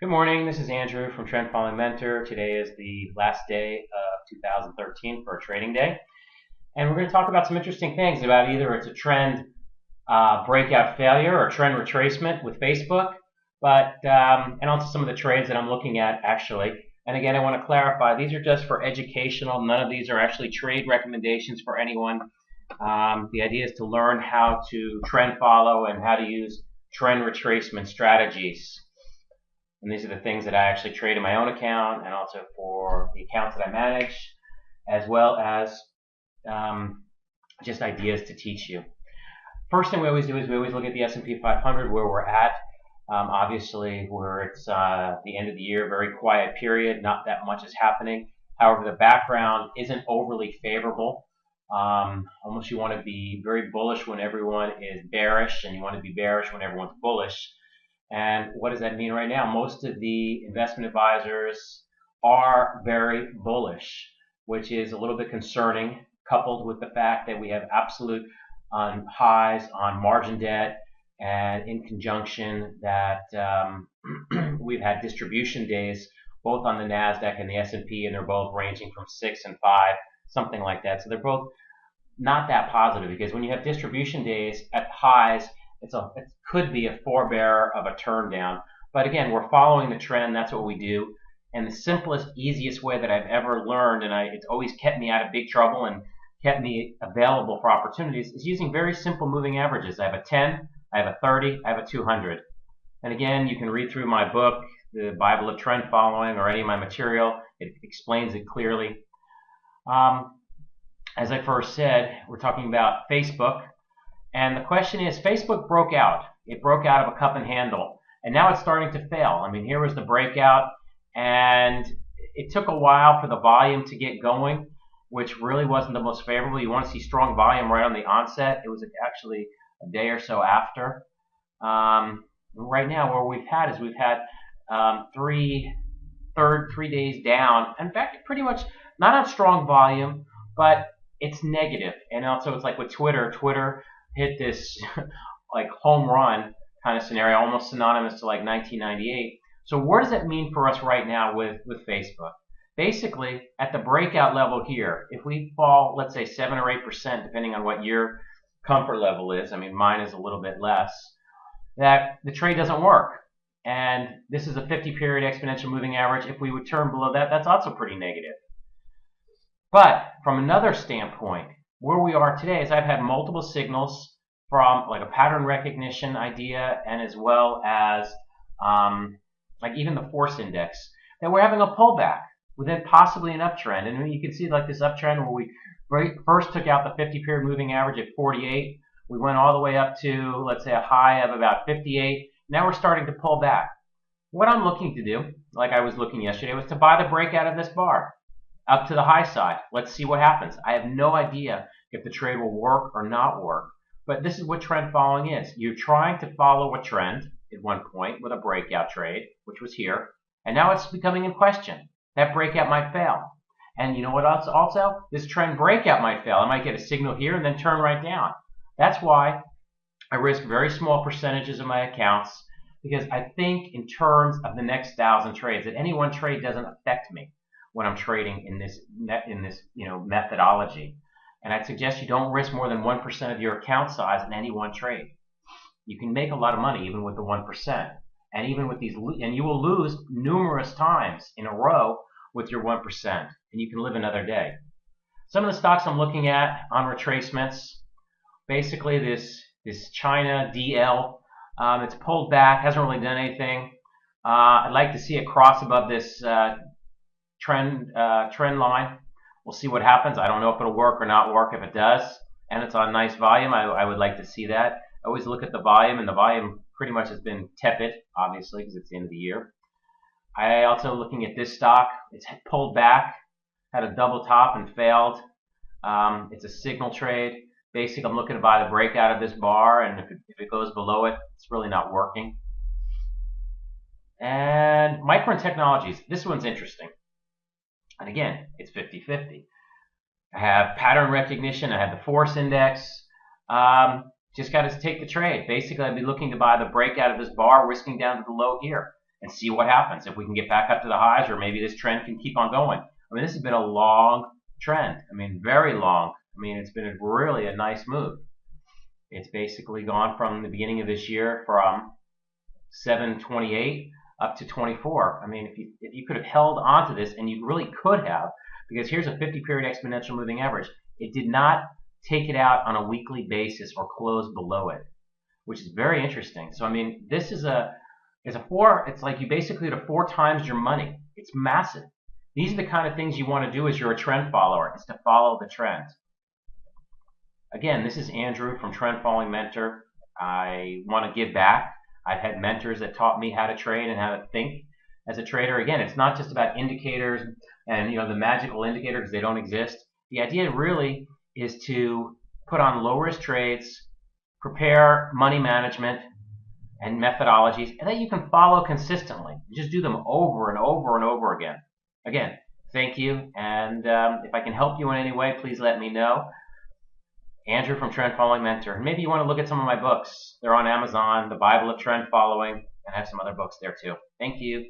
Good morning, this is Andrew from Trend Following Mentor. Today is the last day of 2013 for a trading day. And we're going to talk about some interesting things about either it's a trend breakout failure or trend retracement with Facebook, and also some of the trades that I'm looking at actually. And again, I want to clarify, these are just for educational. None of these are actually trade recommendations for anyone. The idea is to learn how to trend follow and how to use trend retracement strategies. And these are the things that I actually trade in my own account and also for the accounts that I manage, as well as just ideas to teach you. First thing we always do is we always look at the S&P 500, where we're at. Obviously, where it's the end of the year, very quiet period, not that much is happening. However, the background isn't overly favorable. Almost you want to be very bullish when everyone is bearish, and you want to be bearish when everyone's bullish. And what does that mean right now? Most of the investment advisors are very bullish, which is a little bit concerning, coupled with the fact that we have absolute highs on margin debt, and in conjunction that we've had distribution days both on the NASDAQ and the S&P, and they're both ranging from 6 and 5, something like that. So they're both not that positive, because when you have distribution days at highs, it could be a forebearer of a turn down. But again, we're following the trend. That's what we do. And the simplest, easiest way that I've ever learned, and it's always kept me out of big trouble and kept me available for opportunities, is using very simple moving averages. I have a 10, I have a 30, I have a 200. And again, you can read through my book, The Bible of Trend Following, or any of my material. It explains it clearly. As I first said, we're talking about Facebook. And the question is, Facebook broke out. It broke out of a cup and handle. And now it's starting to fail. I mean, here was the breakout. And it took a while for the volume to get going, which really wasn't the most favorable. You want to see strong volume right on the onset. It was actually a day or so after. Right now, where we've had 3 days down. In fact, pretty much not on strong volume, but it's negative. And also, it's like with Twitter hit this like home run kind of scenario, almost synonymous to like 1998. So what does that mean for us right now with Facebook? Basically, at the breakout level here, if we fall, let's say 7 or 8%, depending on what your comfort level is, I mean, mine is a little bit less, that the trade doesn't work. And this is a 50-period exponential moving average. If we would turn below that, that's also pretty negative. But from another standpoint, where we are today is I've had multiple signals from like a pattern recognition idea, and as well as like even the force index, that we're having a pullback within possibly an uptrend. And you can see like this uptrend where we first took out the 50-period moving average at 48. We went all the way up to, let's say, a high of about 58. Now we're starting to pull back. What I'm looking to do, like I was looking yesterday, was to buy the breakout of this bar up to the high side. Let's see what happens. I have no idea if the trade will work or not work, but this is what trend following is. You're trying to follow a trend at one point with a breakout trade, which was here, and now it's becoming in question. That breakout might fail. And you know what else also? This trend breakout might fail. I might get a signal here and then turn right down. That's why I risk very small percentages of my accounts, because I think in terms of the next 1,000 trades, that any one trade doesn't affect me when I'm trading in this methodology. And I'd suggest you don't risk more than 1% of your account size in any one trade. You can make a lot of money even with the 1%. And even with these, and you will lose numerous times in a row with your 1%, and you can live another day. Some of the stocks I'm looking at on retracements, basically this China DL, it's pulled back, hasn't really done anything. I'd like to see it cross above this trend line. We'll see what happens. I don't know if it'll work or not work. If it does, and it's on nice volume, I would like to see that. I always look at the volume, and the volume pretty much has been tepid, obviously, because it's the end of the year. I also looking at this stock. It's pulled back, had a double top and failed. It's a signal trade. Basically, I'm looking to buy the breakout of this bar, and if it goes below it, it's really not working. And Micron Technologies, this one's interesting. And again, it's 50-50. I have pattern recognition. I have the force index. Just got to take the trade. Basically, I'd be looking to buy the breakout of this bar, risking down to the low here. and see what happens. If we can get back up to the highs, or maybe this trend can keep on going. I mean, this has been a long trend. I mean, very long. I mean, it's been really a nice move. It's basically gone from the beginning of this year from 728 up to 24. I mean, if you could have held on to this, and you really could have, because here's a 50-period exponential moving average. It did not take it out on a weekly basis or close below it, which is very interesting. So, I mean, this is it's like you basically had 4 times your money. It's massive. These are the kind of things you want to do as you're a trend follower, is to follow the trend. Again, this is Andrew from Trend Following Mentor. I want to give back. I've had mentors that taught me how to trade and how to think as a trader. Again, it's not just about indicators and the magical indicators, because they don't exist. The idea really is to put on low risk trades, prepare money management and methodologies, and that you can follow consistently. Just do them over and over and over again. Again, thank you, and if I can help you in any way, please let me know. Andrew from Trend Following Mentor. And maybe you want to look at some of my books. They're on Amazon, The Bible of Trend Following, and I have some other books there too. Thank you.